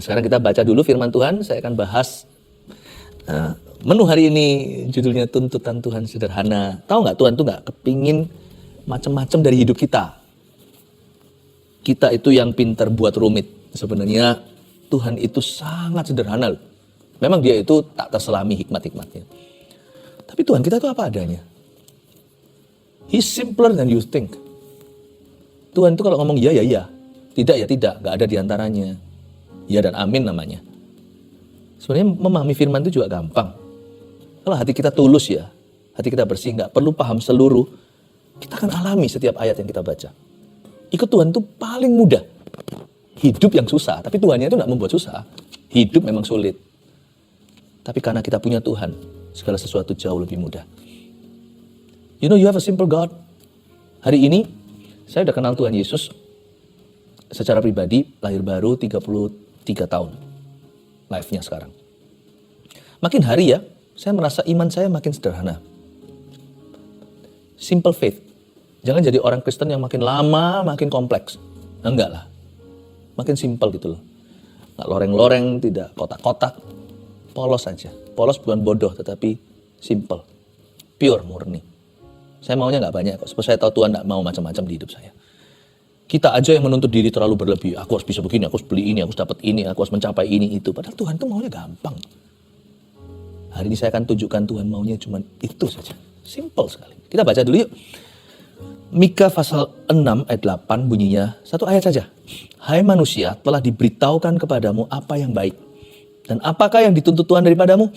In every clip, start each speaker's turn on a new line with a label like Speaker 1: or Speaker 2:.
Speaker 1: Sekarang kita baca dulu firman Tuhan. Saya akan bahas menu hari ini, judulnya tuntutan Tuhan sederhana. Tahu nggak, Tuhan tuh nggak kepingin macam-macam dari hidup kita. Kita itu yang pintar buat rumit. Sebenarnya Tuhan itu sangat sederhana. Memang dia itu tak terselami hikmat-hikmatnya. Tapi Tuhan kita itu apa adanya. He's simpler than you think. Tuhan itu kalau ngomong ya, ya, ya. Tidak, ya tidak. Gak ada diantaranya. Ya dan amin namanya. Sebenarnya memahami firman itu juga gampang. Kalau hati kita tulus ya, hati kita bersih, gak perlu paham seluruh, kita akan alami setiap ayat yang kita baca. Ikut Tuhan itu paling mudah. Hidup yang susah, tapi Tuhannya itu gak membuat susah. Hidup memang sulit. Tapi karena kita punya Tuhan, segala sesuatu jauh lebih mudah. You know, you have a simple God. Hari ini, saya udah kenal Tuhan Yesus secara pribadi, lahir baru 33 tahun. Life-nya sekarang. Makin hari ya, saya merasa iman saya makin sederhana. Simple faith. Jangan jadi orang Kristen yang makin lama, makin kompleks. Enggak lah. Makin simple gitu loh. Nggak loreng-loreng, tidak kotak-kotak. Polos aja. Polos bukan bodoh, tetapi simple. Pure, murni. Saya maunya nggak banyak kok. Supaya saya tahu Tuhan nggak mau macam-macam di hidup saya. Kita aja yang menuntut diri terlalu berlebih. Aku harus bisa begini, aku harus beli ini, aku harus dapat ini, aku harus mencapai ini, itu. Padahal Tuhan tuh maunya gampang. Hari ini saya akan tunjukkan Tuhan maunya cuma itu saja. Simple sekali. Kita baca dulu yuk. Mika pasal 6 ayat 8 bunyinya, satu ayat saja. Hai manusia, telah diberitahukan kepadamu apa yang baik. Dan apakah yang dituntut Tuhan daripadamu?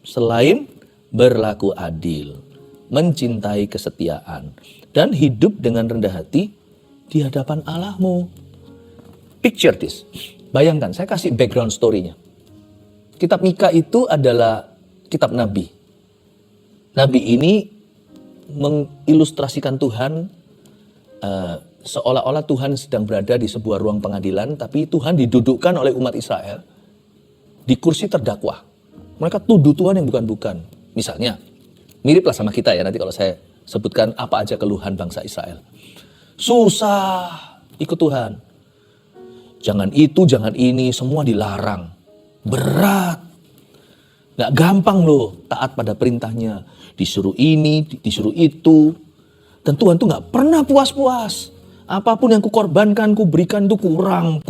Speaker 1: Selain berlaku adil, mencintai kesetiaan, dan hidup dengan rendah hati di hadapan Allahmu. Picture this. Bayangkan, saya kasih background story-nya. Kitab Mika itu adalah kitab Nabi. Nabi ini mengilustrasikan Tuhan seolah-olah Tuhan sedang berada di sebuah ruang pengadilan, tapi Tuhan didudukkan oleh umat Israel di kursi terdakwa. Mereka tuduh Tuhan yang bukan-bukan. Misalnya, miriplah sama kita ya nanti kalau saya sebutkan apa aja keluhan bangsa Israel. Susah ikut Tuhan. Jangan itu, jangan ini, semua dilarang. Berat. Gak gampang loh taat pada perintahnya. Disuruh ini, disuruh itu. Dan Tuhan tuh gak pernah puas-puas. Apapun yang kukorbankan, kuberikan itu kurang.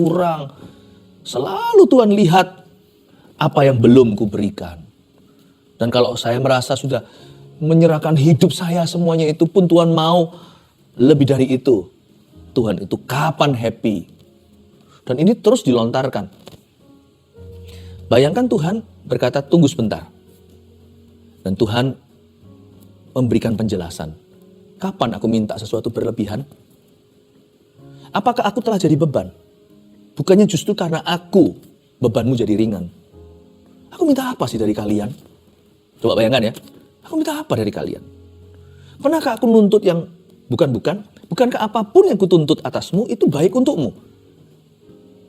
Speaker 1: Selalu Tuhan lihat apa yang belum kuberikan. Dan kalau saya merasa sudah menyerahkan hidup saya semuanya itu pun Tuhan mau lebih dari itu. Tuhan itu kapan happy. Dan ini terus dilontarkan. Bayangkan Tuhan berkata tunggu sebentar. Dan Tuhan memberikan penjelasan. Kapan aku minta sesuatu berlebihan? Apakah aku telah jadi beban? Bukannya justru karena aku bebanmu jadi ringan. Aku minta apa sih dari kalian? Coba bayangkan ya. Aku minta apa dari kalian? Pernahkah aku nuntut yang bukan-bukan? Bukankah apapun yang kutuntut atasmu itu baik untukmu?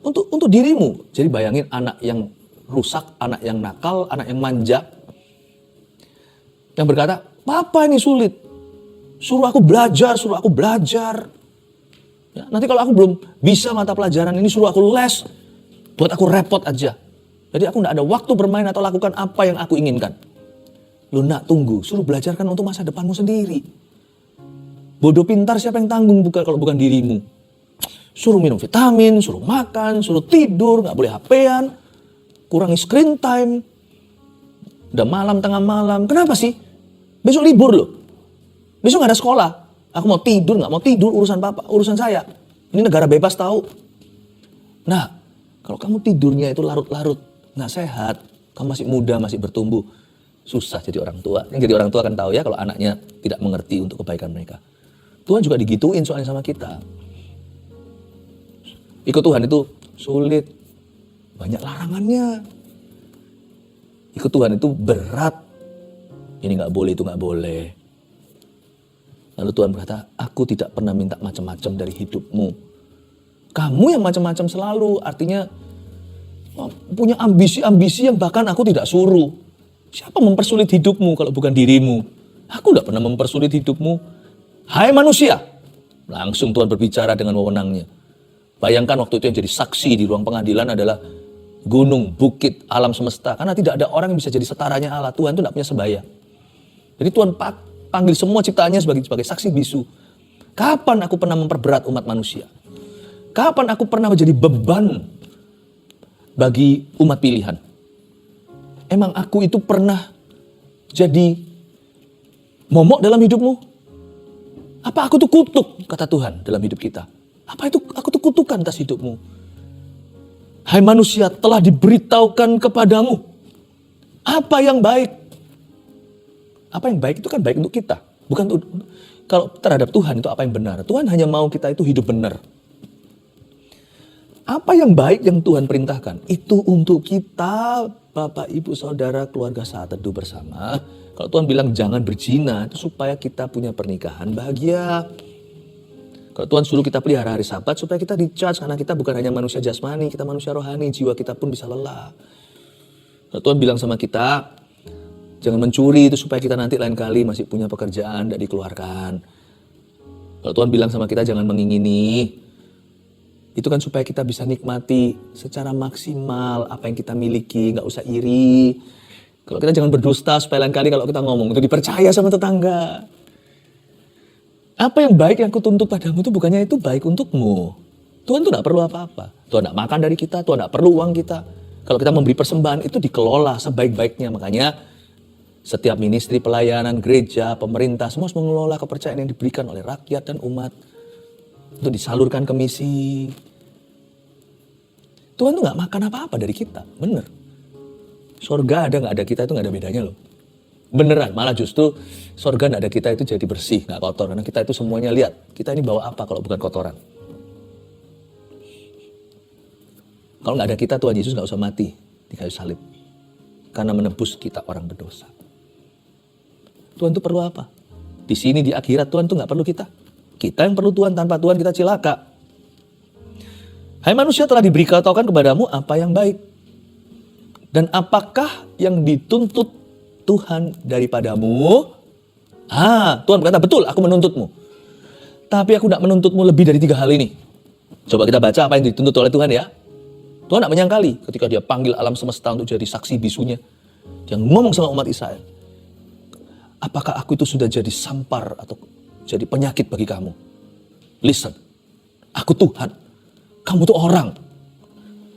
Speaker 1: Untuk dirimu. Jadi bayangin anak yang rusak, anak yang nakal, anak yang manja. Yang berkata, Papa ini sulit. Suruh aku belajar. Ya, nanti kalau aku belum bisa mata pelajaran ini, suruh aku les. Buat aku repot aja. Jadi aku gak ada waktu bermain atau lakukan apa yang aku inginkan. Lu nak tunggu, suruh belajarkan untuk masa depanmu sendiri. Bodoh pintar siapa yang tanggung kalau bukan dirimu. Suruh minum vitamin, suruh makan, suruh tidur, gak boleh HP-an. Kurangi screen time. Udah malam, tengah malam. Kenapa sih? Besok libur loh. Besok gak ada sekolah. Aku mau tidur, gak mau tidur, urusan papa, urusan saya. Ini negara bebas tahu. Nah, kalau kamu tidurnya itu larut-larut, gak sehat. Kamu masih muda, masih bertumbuh. Susah jadi orang tua. Yang jadi orang tua kan tahu ya kalau anaknya tidak mengerti untuk kebaikan mereka. Tuhan juga digituin soalnya sama kita. Ikut Tuhan itu sulit. Banyak larangannya. Ikut Tuhan itu berat. Ini gak boleh, itu gak boleh. Lalu Tuhan berkata, aku tidak pernah minta macam-macam dari hidupmu. Kamu yang macam-macam selalu. Artinya punya ambisi-ambisi yang bahkan aku tidak suruh. Siapa mempersulit hidupmu kalau bukan dirimu? Aku tidak pernah mempersulit hidupmu. Hai manusia, langsung Tuhan berbicara dengan wewenangnya. Bayangkan waktu itu yang jadi saksi di ruang pengadilan adalah gunung, bukit, alam semesta. Karena tidak ada orang yang bisa jadi setaranya Allah. Tuhan itu tidak punya sebaya. Jadi Tuhan panggil semua ciptaannya sebagai saksi bisu. Kapan aku pernah memperberat umat manusia? Kapan aku pernah menjadi beban bagi umat pilihan? Emang aku itu pernah jadi momok dalam hidupmu? Apa aku tuh kutuk, kata Tuhan dalam hidup kita? Apa itu aku tuh kutukan atas hidupmu? Hai manusia, telah diberitahukan kepadamu apa yang baik. Apa yang baik itu kan baik untuk kita. Bukan untuk, kalau terhadap Tuhan itu apa yang benar. Tuhan hanya mau kita itu hidup benar. Apa yang baik yang Tuhan perintahkan? Itu untuk kita, Bapak, Ibu, Saudara, keluarga saat teduh bersama. Kalau Tuhan bilang jangan berzina, itu supaya kita punya pernikahan bahagia. Kalau Tuhan suruh kita pelihara hari Sabat, supaya kita di-charge, karena kita bukan hanya manusia jasmani, kita manusia rohani, jiwa kita pun bisa lelah. Kalau Tuhan bilang sama kita, jangan mencuri, itu supaya kita nanti lain kali masih punya pekerjaan, tidak dikeluarkan. Kalau Tuhan bilang sama kita jangan mengingini, itu kan supaya kita bisa nikmati secara maksimal apa yang kita miliki, nggak usah iri. Kalau kita jangan berdusta, supaya lain kali kalau kita ngomong itu dipercaya sama tetangga. Apa yang baik yang kutuntut padamu itu bukannya itu baik untukmu. Tuhan tuh nggak perlu apa-apa. Tuhan nggak makan dari kita, Tuhan nggak perlu uang kita. Kalau kita memberi persembahan itu dikelola sebaik-baiknya. Makanya setiap ministry pelayanan, gereja, pemerintah, semua harus mengelola kepercayaan yang diberikan oleh rakyat dan umat. Untuk disalurkan ke misi. Tuhan tuh nggak makan apa-apa dari kita, bener. Sorga ada nggak ada kita itu nggak ada bedanya loh. Beneran, malah justru sorga nggak ada kita itu jadi bersih, nggak kotor. Karena kita itu semuanya lihat, kita ini bawa apa kalau bukan kotoran. Kalau nggak ada kita, Tuhan Yesus nggak usah mati di kayu salib. Karena menebus kita orang berdosa. Tuhan itu perlu apa? Di sini di akhirat Tuhan tuh nggak perlu kita. Kita yang perlu Tuhan, tanpa Tuhan kita cilaka. Hai manusia, telah diberitahukan kepadamu apa yang baik. Dan apakah yang dituntut Tuhan daripadamu? Tuhan berkata, betul aku menuntutmu. Tapi aku tidak menuntutmu lebih dari 3 hal ini. Coba kita baca apa yang dituntut oleh Tuhan ya. Tuhan tidak menyangkali ketika dia panggil alam semesta untuk jadi saksi bisunya. Dia ngomong sama umat Israel. Apakah aku itu sudah jadi sampar atau jadi penyakit bagi kamu? Listen, aku Tuhan. Kamu tuh orang.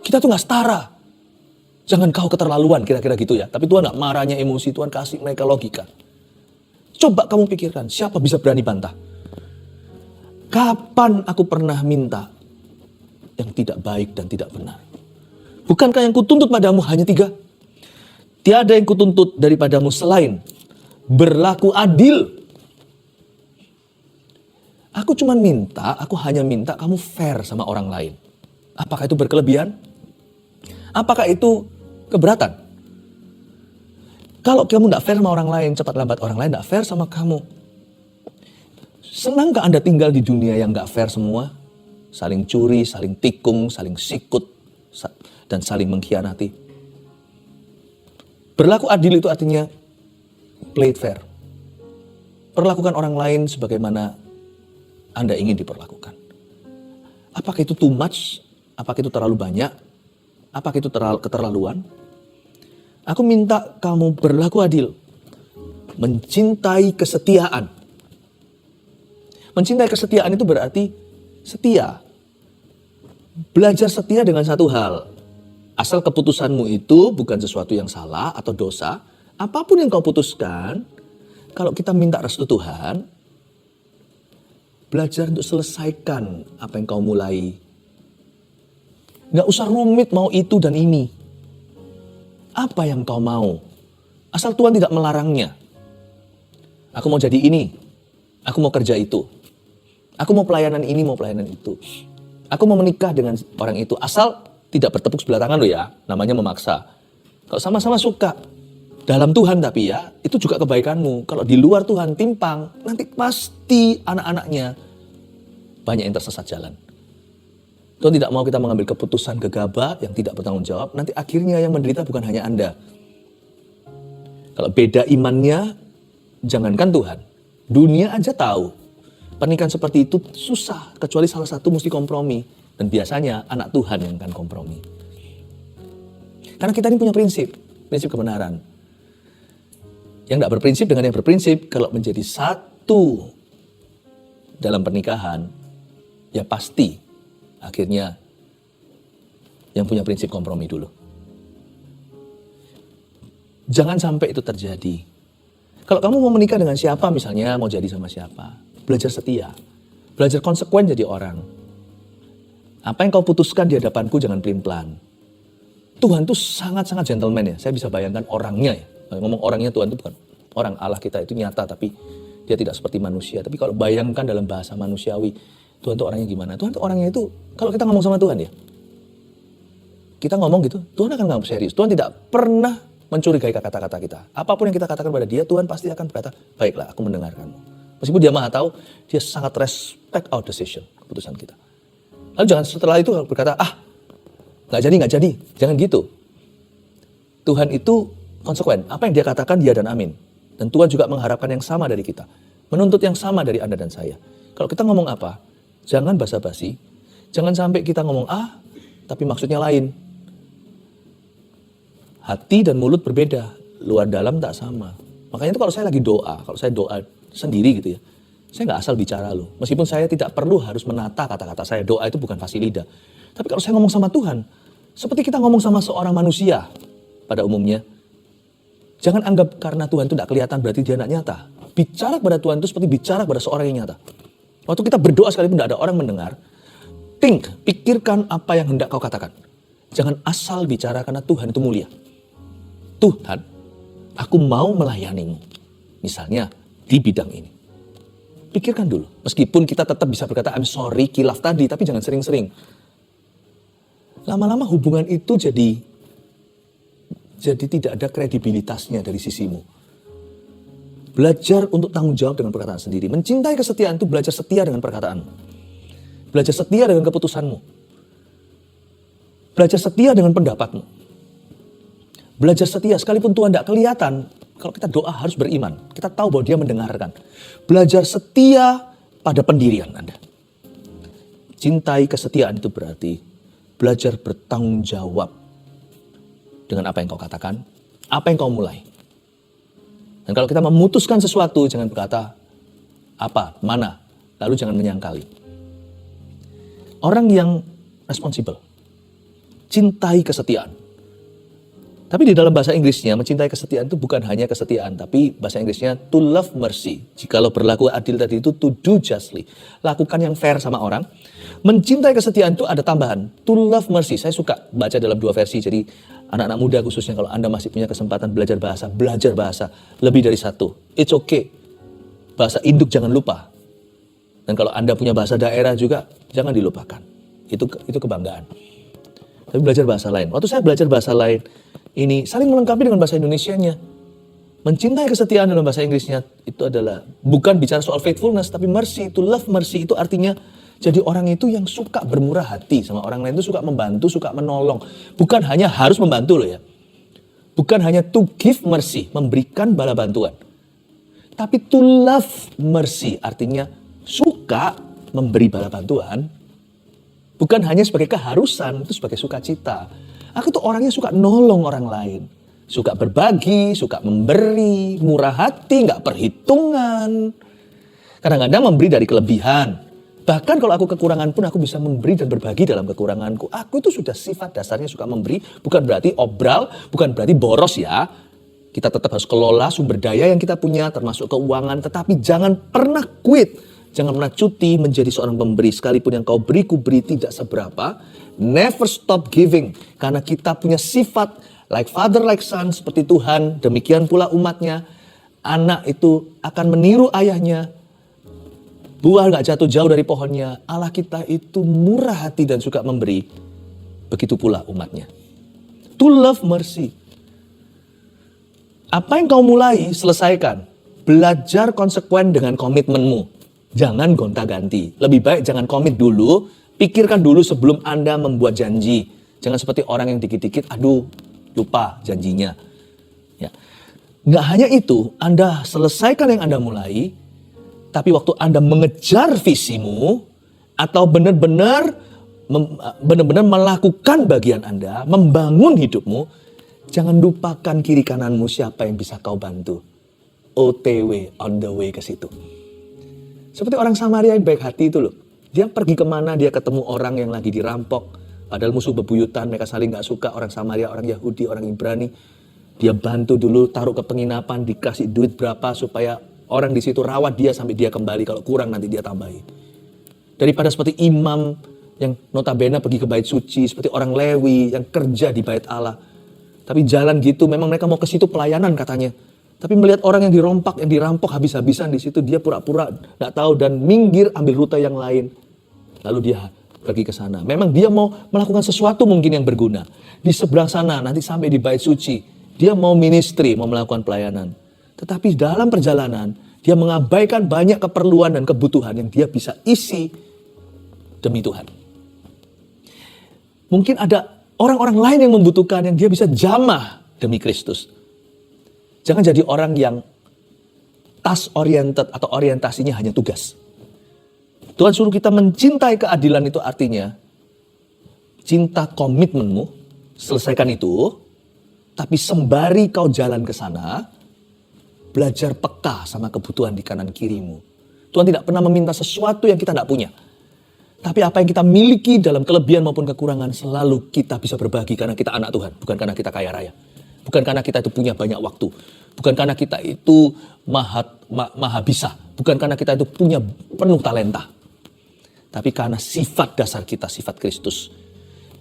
Speaker 1: Kita tuh gak setara. Jangan kau keterlaluan, kira-kira gitu ya. Tapi Tuhan gak marahnya emosi, Tuhan kasih mereka logika. Coba kamu pikirkan, siapa bisa berani bantah? Kapan aku pernah minta yang tidak baik dan tidak benar? Bukankah yang kutuntut padamu hanya 3? Tiada yang kutuntut daripadamu selain berlaku adil. Aku hanya minta kamu fair sama orang lain. Apakah itu berkelebihan? Apakah itu keberatan? Kalau kamu tidak fair sama orang lain, cepat lambat orang lain tidak fair sama kamu. Senangkah Anda tinggal di dunia yang tidak fair semua? Saling curi, saling tikung, saling sikut, dan saling mengkhianati. Berlaku adil itu artinya play it fair. Perlakukan orang lain sebagaimana Anda ingin diperlakukan. Apakah itu too much? Apakah itu terlalu banyak? Apakah itu keterlaluan? Aku minta kamu berlaku adil. Mencintai kesetiaan. Mencintai kesetiaan itu berarti setia. Belajar setia dengan satu hal. Asal keputusanmu itu bukan sesuatu yang salah atau dosa. Apapun yang kau putuskan, kalau kita minta restu Tuhan, belajar untuk selesaikan apa yang kau mulai. Gak usah rumit mau itu dan ini. Apa yang kau mau? Asal Tuhan tidak melarangnya. Aku mau jadi ini. Aku mau kerja itu. Aku mau pelayanan ini, mau pelayanan itu. Aku mau menikah dengan orang itu. Asal tidak bertepuk sebelah tangan loh ya. Namanya memaksa. Kalau sama-sama suka. Dalam Tuhan tapi ya, itu juga kebaikanmu. Kalau di luar Tuhan timpang, nanti pasti anak-anaknya banyak yang tersesat jalan. Tuhan tidak mau kita mengambil keputusan gegabah yang tidak bertanggung jawab. Nanti akhirnya yang menderita bukan hanya Anda. Kalau beda imannya, jangankan Tuhan. Dunia aja tahu. Pernikahan seperti itu susah. Kecuali salah satu mesti kompromi. Dan biasanya anak Tuhan yang akan kompromi. Karena kita ini punya prinsip kebenaran. Yang tidak berprinsip dengan yang berprinsip, kalau menjadi satu dalam pernikahan, ya pasti akhirnya yang punya prinsip kompromi dulu. Jangan sampai itu terjadi. Kalau kamu mau menikah dengan siapa misalnya, mau jadi sama siapa, belajar setia. Belajar konsekuen jadi orang. Apa yang kau putuskan di hadapanku jangan pelin-pelan. Tuhan tuh sangat-sangat gentleman ya. Saya bisa bayangkan orangnya ya. Ngomong orangnya, Tuhan itu bukan orang, Allah kita itu nyata tapi dia tidak seperti manusia. Tapi kalau bayangkan dalam bahasa manusiawi, Tuhan itu orangnya gimana? Tuhan itu orangnya itu, kalau kita ngomong sama Tuhan ya, kita ngomong gitu, Tuhan akan nganggap serius. Tuhan tidak pernah mencurigai kata-kata kita. Apapun yang kita katakan pada dia, Tuhan pasti akan berkata, baiklah aku mendengarkanmu. Meskipun dia maha tahu, dia sangat respect our decision, keputusan kita. Lalu jangan setelah itu berkata, nggak jadi. Jangan gitu. Tuhan itu konsekuen. Apa yang dia katakan, ya dan amin. Dan Tuhan juga mengharapkan yang sama dari kita. Menuntut yang sama dari Anda dan saya. Kalau kita ngomong apa, jangan basa-basi. Jangan sampai kita ngomong tapi maksudnya lain. Hati dan mulut berbeda. Luar dalam tak sama. Makanya itu kalau saya lagi doa, kalau saya doa sendiri gitu ya, saya nggak asal bicara loh. Meskipun saya tidak perlu harus menata kata-kata saya. Doa itu bukan fasilida. Tapi kalau saya ngomong sama Tuhan, seperti kita ngomong sama seorang manusia pada umumnya. Jangan anggap karena Tuhan itu tidak kelihatan berarti dia tidak nyata. Bicara kepada Tuhan itu seperti bicara kepada seorang yang nyata. Waktu kita berdoa sekalipun tidak ada orang mendengar, pikirkan apa yang hendak kau katakan. Jangan asal bicara karena Tuhan itu mulia. Tuhan, aku mau melayanimu. Misalnya di bidang ini. Pikirkan dulu. Meskipun kita tetap bisa berkata, I'm sorry, kilaf tadi, tapi jangan sering-sering. Lama-lama hubungan itu jadi tidak ada kredibilitasnya dari sisimu. Belajar untuk tanggung jawab dengan perkataan sendiri. Mencintai kesetiaan itu belajar setia dengan perkataanmu. Belajar setia dengan keputusanmu. Belajar setia dengan pendapatmu. Belajar setia sekalipun Tuhan tidak kelihatan. Kalau kita doa harus beriman. Kita tahu bahwa dia mendengarkan. Belajar setia pada pendirian Anda. Cintai kesetiaan itu berarti belajar bertanggung jawab dengan apa yang kau katakan, apa yang kau mulai. Dan kalau kita memutuskan sesuatu, jangan berkata, apa, mana, lalu jangan menyangkali. Orang yang responsibel, cintai kesetiaan. Tapi di dalam bahasa Inggrisnya, mencintai kesetiaan itu bukan hanya kesetiaan, tapi bahasa Inggrisnya to love mercy. Jikalau berlaku adil tadi itu to do justly. Lakukan yang fair sama orang. Mencintai kesetiaan itu ada tambahan, to love mercy. Saya suka baca dalam 2 versi, jadi anak-anak muda khususnya kalau Anda masih punya kesempatan belajar bahasa lebih dari 1. It's okay. Bahasa induk jangan lupa. Dan kalau Anda punya bahasa daerah juga, jangan dilupakan. Itu kebanggaan. Tapi belajar bahasa lain. Waktu saya belajar bahasa lain, ini saling melengkapi dengan bahasa Indonesianya. Mencintai kesetiaan dalam bahasa Inggrisnya itu adalah bukan bicara soal faithfulness, tapi mercy. To love mercy itu artinya jadi orang itu yang suka bermurah hati sama orang lain, itu suka membantu, suka menolong. Bukan hanya harus membantu loh ya. Bukan hanya to give mercy, memberikan bala bantuan. Tapi to love mercy artinya suka memberi bala bantuan. Bukan hanya sebagai keharusan, itu sebagai sukacita. Aku tuh orangnya suka nolong orang lain. Suka berbagi, suka memberi, murah hati, gak perhitungan. Kadang-kadang memberi dari kelebihan. Bahkan kalau aku kekurangan pun aku bisa memberi dan berbagi dalam kekuranganku. Aku itu sudah sifat dasarnya suka memberi. Bukan berarti obral, bukan berarti boros ya. Kita tetap harus kelola sumber daya yang kita punya termasuk keuangan. Tetapi jangan pernah quit. Jangan pernah cuti menjadi seorang pemberi. Sekalipun yang kau beri, ku beri tidak seberapa. Never stop giving. Karena kita punya sifat like father, like son seperti Tuhan. Demikian pula umatnya. Anak itu akan meniru ayahnya. Buah gak jatuh jauh dari pohonnya. Allah kita itu murah hati dan suka memberi. Begitu pula umatnya. To love mercy. Apa yang kau mulai, selesaikan. Belajar konsekuen dengan komitmenmu. Jangan gonta-ganti. Lebih baik jangan komit dulu. Pikirkan dulu sebelum Anda membuat janji. Jangan seperti orang yang dikit-dikit, lupa janjinya. Ya. Nggak hanya itu, Anda selesaikan yang Anda mulai. Tapi waktu Anda mengejar visimu atau benar-benar melakukan bagian Anda, membangun hidupmu, Jangan lupakan kiri kananmu siapa yang bisa kau bantu. OTW, on the way ke situ. Seperti orang Samaria yang baik hati itu loh. Dia pergi kemana, dia ketemu orang yang lagi dirampok. Padahal musuh bebuyutan, mereka saling gak suka. Orang Samaria, orang Yahudi, orang Ibrani. Dia bantu dulu, taruh ke penginapan, dikasih duit berapa supaya orang di situ rawat dia sampai dia kembali. Kalau kurang nanti dia tambahin. Daripada seperti imam yang notabene pergi ke bait suci. Seperti orang Lewi yang kerja di bait Allah. Tapi jalan gitu, memang mereka mau ke situ pelayanan katanya. Tapi melihat orang yang dirampok habis-habisan di situ, dia pura-pura nggak tahu dan minggir ambil rute yang lain. Lalu dia pergi ke sana. Memang dia mau melakukan sesuatu mungkin yang berguna. Di seberang sana, nanti sampai di bait suci, dia mau ministry, mau melakukan pelayanan. Tetapi dalam perjalanan, dia mengabaikan banyak keperluan dan kebutuhan yang dia bisa isi demi Tuhan. Mungkin ada orang-orang lain yang membutuhkan, yang dia bisa jamah demi Kristus. Jangan jadi orang yang task oriented atau orientasinya hanya tugas. Tuhan suruh kita mencintai keadilan, itu artinya cinta komitmenmu, selesaikan itu. Tapi sembari kau jalan ke sana, belajar peka sama kebutuhan di kanan kirimu. Tuhan tidak pernah meminta sesuatu yang kita tidak punya. Tapi apa yang kita miliki dalam kelebihan maupun kekurangan selalu kita bisa berbagi karena kita anak Tuhan. Bukan karena kita kaya raya. Bukan karena kita itu punya banyak waktu. Bukan karena kita itu maha bisa. Bukan karena kita itu punya penuh talenta. Tapi karena sifat dasar kita, sifat Kristus.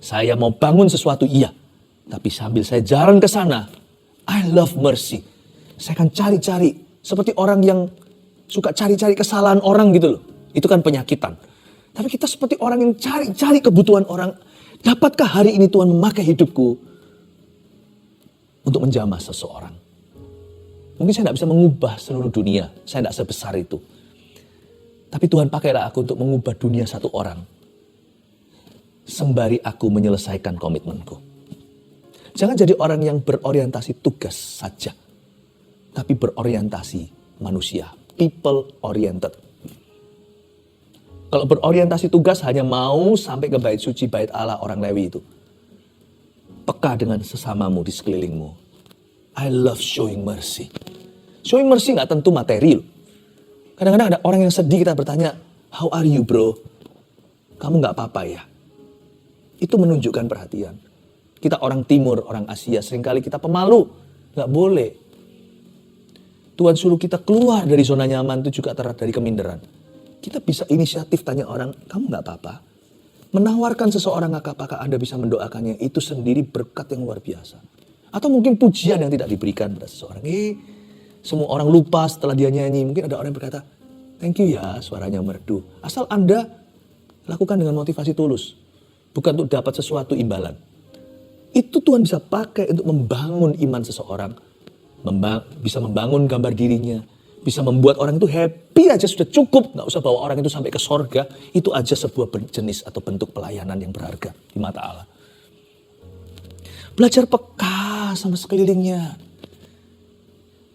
Speaker 1: Saya mau bangun sesuatu, iya. Tapi sambil saya jalan ke sana, I love mercy. Saya akan cari-cari. Seperti orang yang suka cari-cari kesalahan orang gitu loh. Itu kan penyakitan. Tapi kita seperti orang yang cari-cari kebutuhan orang. Dapatkah hari ini Tuhan memakai hidupku untuk menjamah seseorang? Mungkin saya tidak bisa mengubah seluruh dunia. Saya tidak sebesar itu. Tapi Tuhan pakailah aku untuk mengubah dunia satu orang. Sembari aku menyelesaikan komitmenku. Jangan jadi orang yang berorientasi tugas saja. Tapi berorientasi manusia. People oriented. Kalau berorientasi tugas hanya mau sampai ke bait suci, bait Allah orang Lewi itu. Peka dengan sesamamu di sekelilingmu. I love showing mercy. Showing mercy gak tentu materi loh. Kadang-kadang ada orang yang sedih, kita bertanya, how are you bro? Kamu gak apa-apa ya? Itu menunjukkan perhatian. Kita orang timur, orang Asia, seringkali kita pemalu. Gak boleh. Tuhan suruh kita keluar dari zona nyaman itu juga dari keminderan. Kita bisa inisiatif tanya orang, kamu gak apa-apa? Menawarkan seseorang apakah Anda bisa mendoakannya, itu sendiri berkat yang luar biasa. Atau mungkin pujian yang tidak diberikan pada seseorang. Semua orang lupa setelah dia nyanyi. Mungkin ada orang yang berkata, thank you ya, suaranya merdu. Asal Anda lakukan dengan motivasi tulus. Bukan untuk dapat sesuatu imbalan. Itu Tuhan bisa pakai untuk membangun iman seseorang. Bisa membangun gambar dirinya. Bisa membuat orang itu happy aja sudah cukup. Gak usah bawa orang itu sampai ke sorga. Itu aja sebuah jenis atau bentuk pelayanan yang berharga di mata Allah. Belajar peka sama sekelilingnya.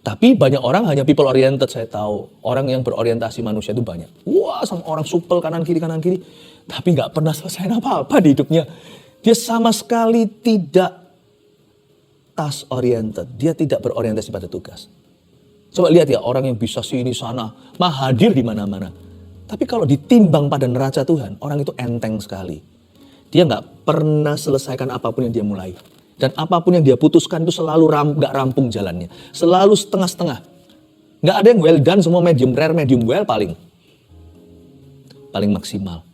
Speaker 1: Tapi banyak orang hanya people oriented, saya tahu. Orang yang berorientasi manusia itu banyak. Wah, sama orang supel kanan kiri. Tapi gak pernah selesai apa-apa di hidupnya. Dia sama sekali tidak task oriented. Dia tidak berorientasi pada tugas. Coba lihat ya, orang yang bisa sini sana, hadir di mana-mana. Tapi kalau ditimbang pada neraca Tuhan, orang itu enteng sekali. Dia nggak pernah selesaikan apapun yang dia mulai. Dan apapun yang dia putuskan itu selalu nggak rampung jalannya. Selalu setengah-setengah. Nggak ada yang well done, semua medium rare, medium well paling maksimal.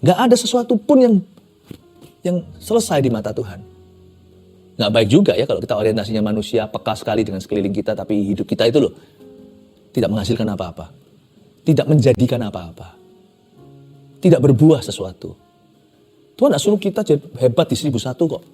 Speaker 1: Nggak ada sesuatu pun yang selesai di mata Tuhan. Nggak baik juga ya kalau kita orientasinya manusia, peka sekali dengan sekeliling kita, tapi hidup kita itu loh tidak menghasilkan apa-apa. Tidak menjadikan apa-apa. Tidak berbuah sesuatu. Tuhan gak suruh kita hebat di 1001 kok.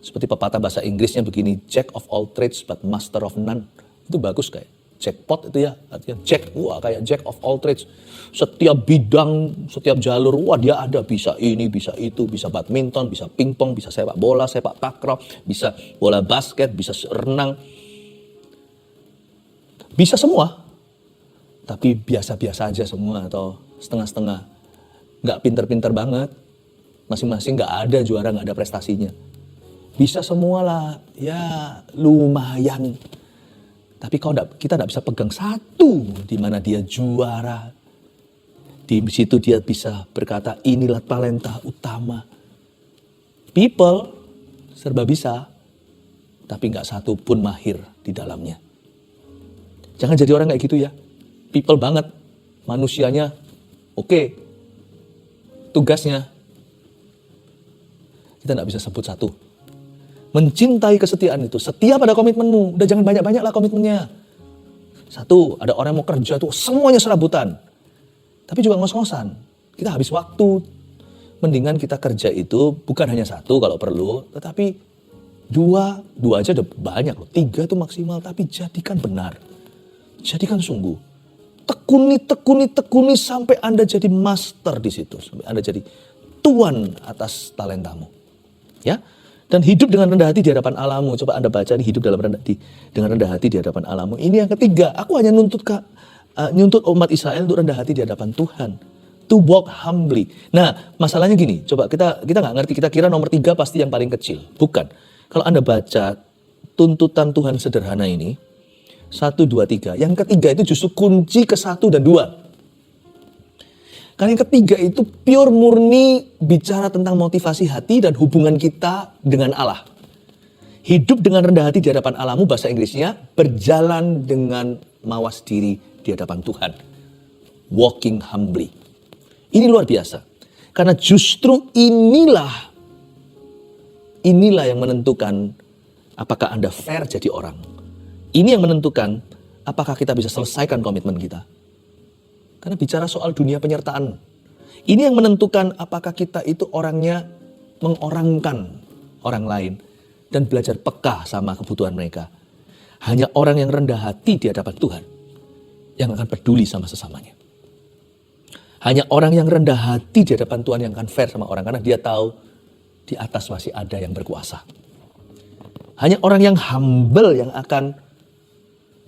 Speaker 1: Seperti pepatah bahasa Inggrisnya begini, Jack of all trades but master of none. Itu bagus kayak. Jackpot itu ya, artinya Jack, kayak Jack of all trades. Setiap bidang, setiap jalur, dia ada, bisa ini, bisa itu, bisa badminton, bisa pingpong, bisa sepak bola, sepak takraw, bisa bola basket, bisa renang. Bisa semua, tapi biasa-biasa aja semua atau setengah-setengah. Nggak pinter-pinter banget, masing-masing nggak ada juara, nggak ada prestasinya. bisa semua lah, ya lumayan. Tapi kita tidak bisa pegang satu di mana dia juara. Di situ dia bisa berkata, inilah talenta utama. People serba bisa, tapi nggak satu pun mahir di dalamnya. Jangan jadi orang kayak gitu ya. People banget, manusianya oke. Tugasnya, kita nggak bisa sebut satu. Mencintai kesetiaan itu, setia pada komitmenmu. Udah jangan banyak-banyak lah komitmennya. Satu, ada orang yang mau kerja tuh semuanya serabutan. Tapi juga ngos-ngosan. Kita habis waktu. Mendingan kita kerja itu bukan hanya satu kalau perlu. Tetapi dua aja udah banyak loh. 3 itu maksimal. Tapi jadikan benar. Jadikan sungguh. Tekuni sampai Anda jadi master di situ. Sampai Anda jadi tuan atas talentamu. Ya. Dan hidup dengan rendah hati di hadapan Allahmu. Coba Anda baca nih, hidup dengan rendah hati di hadapan Allahmu. Ini yang ketiga. Aku hanya nuntut umat Israel untuk rendah hati di hadapan Tuhan. To walk humbly. Nah, masalahnya gini. Coba kita nggak ngerti. Kita kira nomor 3 pasti yang paling kecil. Bukan. Kalau Anda baca tuntutan Tuhan sederhana ini. 1, 2, 3. Yang ketiga itu justru kunci ke 1 dan 2. Karena yang ketiga itu pure murni bicara tentang motivasi hati dan hubungan kita dengan Allah. Hidup dengan rendah hati di hadapan Allahmu, bahasa Inggrisnya, berjalan dengan mawas diri di hadapan Tuhan. Walking humbly. Ini luar biasa. Karena justru inilah yang menentukan apakah Anda fair jadi orang. Ini yang menentukan apakah kita bisa selesaikan komitmen kita. Karena bicara soal dunia penyertaan. Ini yang menentukan apakah kita itu orangnya mengorangkan orang lain. Dan belajar peka sama kebutuhan mereka. Hanya orang yang rendah hati di hadapan Tuhan. Yang akan peduli sama sesamanya. Hanya orang yang rendah hati di hadapan Tuhan yang akan fair sama orang. Karena dia tahu di atas masih ada yang berkuasa. Hanya orang yang humble yang akan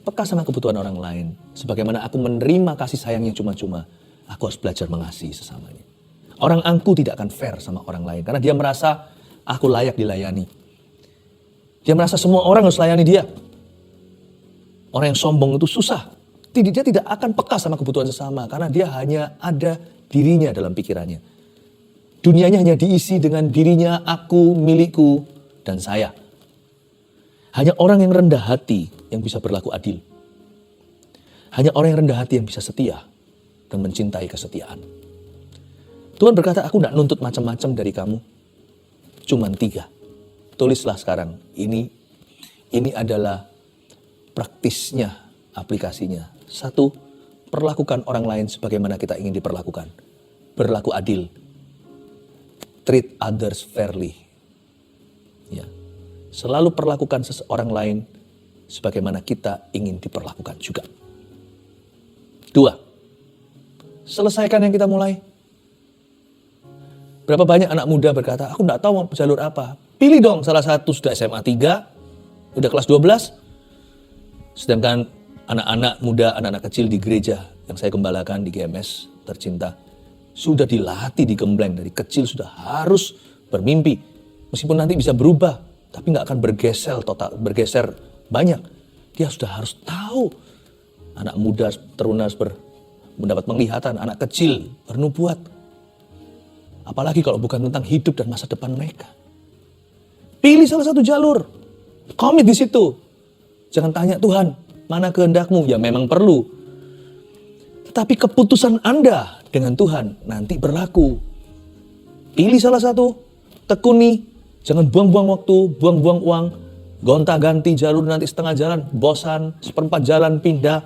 Speaker 1: peka sama kebutuhan orang lain. Sebagaimana aku menerima kasih sayang yang cuma-cuma, aku harus belajar mengasihi sesamanya. Orang angkuh tidak akan fair sama orang lain. Karena dia merasa aku layak dilayani. Dia merasa semua orang harus layani dia. Orang yang sombong itu susah. Dia tidak akan peka sama kebutuhan sesama. Karena dia hanya ada dirinya dalam pikirannya. Dunianya hanya diisi dengan dirinya, aku, milikku, dan saya. Hanya orang yang rendah hati yang bisa berlaku adil. Hanya orang yang rendah hati yang bisa setia dan mencintai kesetiaan. Tuhan berkata, aku tidak nuntut macam-macam dari kamu. Cuman 3. Tulislah sekarang. Ini adalah praktisnya, aplikasinya. 1, perlakukan orang lain sebagaimana kita ingin diperlakukan. Berlaku adil. Treat others fairly. Ya. Selalu perlakukan seseorang lain sebagaimana kita ingin diperlakukan juga. 2, selesaikan yang kita mulai. Berapa banyak anak muda berkata, aku tidak tahu mau jalur apa. Pilih dong salah satu, sudah SMA 3, udah kelas 12. Sedangkan anak-anak muda, anak-anak kecil di gereja yang saya gembalakan di GMS tercinta, sudah dilatih, digembleng dari kecil, sudah harus bermimpi. Meskipun nanti bisa berubah, tapi nggak akan bergeser banyak. Dia sudah harus tahu. Anak muda teruna mendapat penglihatan, anak kecil bernubuat. Apalagi kalau bukan tentang hidup dan masa depan mereka. Pilih salah satu jalur. Komit di situ. Jangan tanya, Tuhan, mana kehendakmu? Ya memang perlu. Tetapi keputusan Anda dengan Tuhan nanti berlaku. Pilih salah satu. Tekuni. Jangan buang-buang waktu, buang-buang uang. Gonta-ganti jalur, nanti setengah jalan, bosan, seperempat jalan, pindah.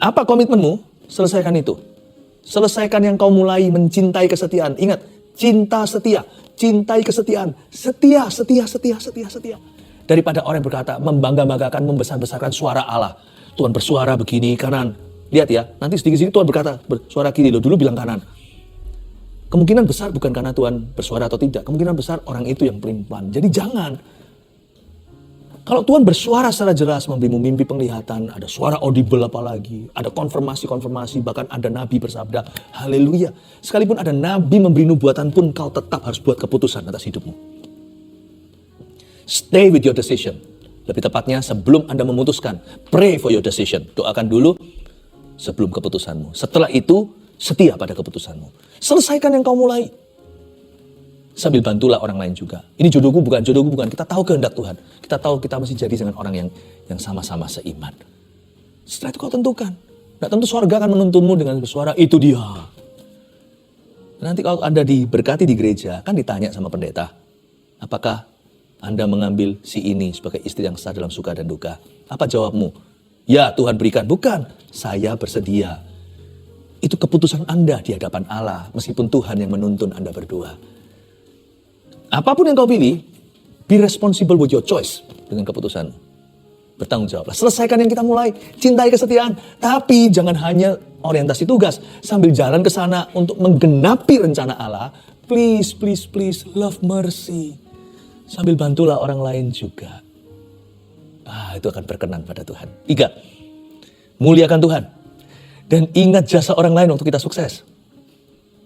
Speaker 1: Apa komitmenmu? Selesaikan itu. Selesaikan yang kau mulai, mencintai kesetiaan. Ingat, cinta setia. Cintai kesetiaan. Setia. Daripada orang yang berkata, membangga-banggakan, membesar-besarkan suara Allah. Tuhan bersuara begini, kanan. Lihat ya, nanti sedikit-sedikit Tuhan berkata, bersuara kiri. Lo dulu bilang kanan. Kemungkinan besar bukan karena Tuhan bersuara atau tidak. Kemungkinan besar orang itu yang pelin-pelan. Jadi jangan. Kalau Tuhan bersuara secara jelas, memberimu mimpi penglihatan, ada suara audible apalagi, ada konfirmasi, bahkan ada nabi bersabda, haleluya. Sekalipun ada nabi memberi nubuatan pun, kau tetap harus buat keputusan atas hidupmu. Stay with your decision. Lebih tepatnya sebelum Anda memutuskan, pray for your decision. Doakan dulu sebelum keputusanmu. Setelah itu, setia pada keputusanmu. Selesaikan yang kau mulai. Sambil bantulah orang lain juga. Ini jodohku bukan. Kita tahu kehendak Tuhan. Kita tahu kita mesti jadi dengan orang yang sama-sama seiman. Setelah itu kau tentukan. Nah, tentu surga akan menuntunmu dengan bersuara, itu dia. Nanti kalau Anda diberkati di gereja, kan ditanya sama pendeta, apakah Anda mengambil si ini sebagai istri yang sah dalam suka dan duka? Apa jawabmu? Ya, Tuhan berikan. Bukan, saya bersedia. Itu keputusan Anda di hadapan Allah, meskipun Tuhan yang menuntun Anda berdua. Apapun yang kau pilih, be responsible with your choice dengan keputusanmu. Bertanggung jawablah. Selesaikan yang kita mulai. Cintai kesetiaan. Tapi jangan hanya orientasi tugas. Sambil jalan ke sana untuk menggenapi rencana Allah. Please, love mercy. Sambil bantulah orang lain juga. Itu akan berkenan pada Tuhan. 3. Muliakan Tuhan. Dan ingat jasa orang lain untuk kita sukses.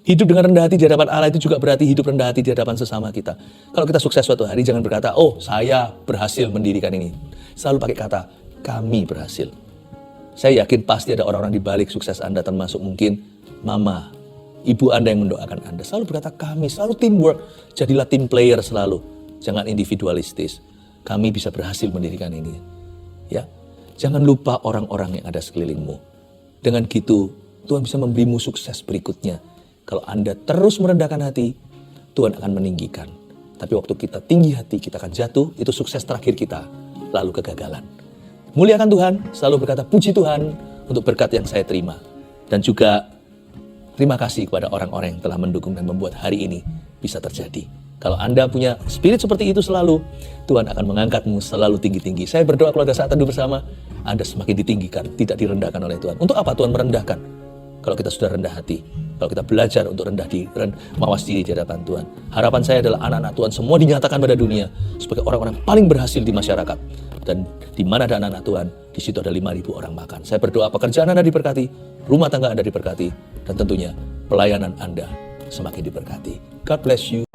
Speaker 1: Hidup dengan rendah hati di hadapan Allah itu juga berarti hidup rendah hati di hadapan sesama kita. Kalau kita sukses suatu hari, jangan berkata, oh saya berhasil mendirikan ini. Selalu pakai kata, kami berhasil. Saya yakin pasti ada orang-orang di balik sukses Anda, termasuk mungkin mama, ibu Anda yang mendoakan Anda. Selalu berkata kami, selalu teamwork. Jadilah team player selalu. Jangan individualistis. Kami bisa berhasil mendirikan ini. Ya, jangan lupa orang-orang yang ada sekelilingmu. Dengan gitu, Tuhan bisa memberimu sukses berikutnya. Kalau Anda terus merendahkan hati, Tuhan akan meninggikan. Tapi waktu kita tinggi hati, kita akan jatuh, itu sukses terakhir kita, lalu kegagalan. Muliakan Tuhan, selalu berkata puji Tuhan untuk berkat yang saya terima. Dan juga terima kasih kepada orang-orang yang telah mendukung dan membuat hari ini bisa terjadi. Kalau Anda punya spirit seperti itu selalu, Tuhan akan mengangkatmu selalu tinggi-tinggi. Saya berdoa keluarga Saat Teduh Bersama, Anda semakin ditinggikan, tidak direndahkan oleh Tuhan. Untuk apa Tuhan merendahkan? Kalau kita sudah rendah hati, kalau kita belajar untuk mawas diri di hadapan Tuhan. Harapan saya adalah anak-anak Tuhan semua dinyatakan pada dunia sebagai orang-orang paling berhasil di masyarakat. Dan di mana ada anak-anak Tuhan, di situ ada 5.000 orang makan. Saya berdoa pekerjaan Anda diberkati, rumah tangga Anda diberkati, dan tentunya pelayanan Anda semakin diberkati. God bless you.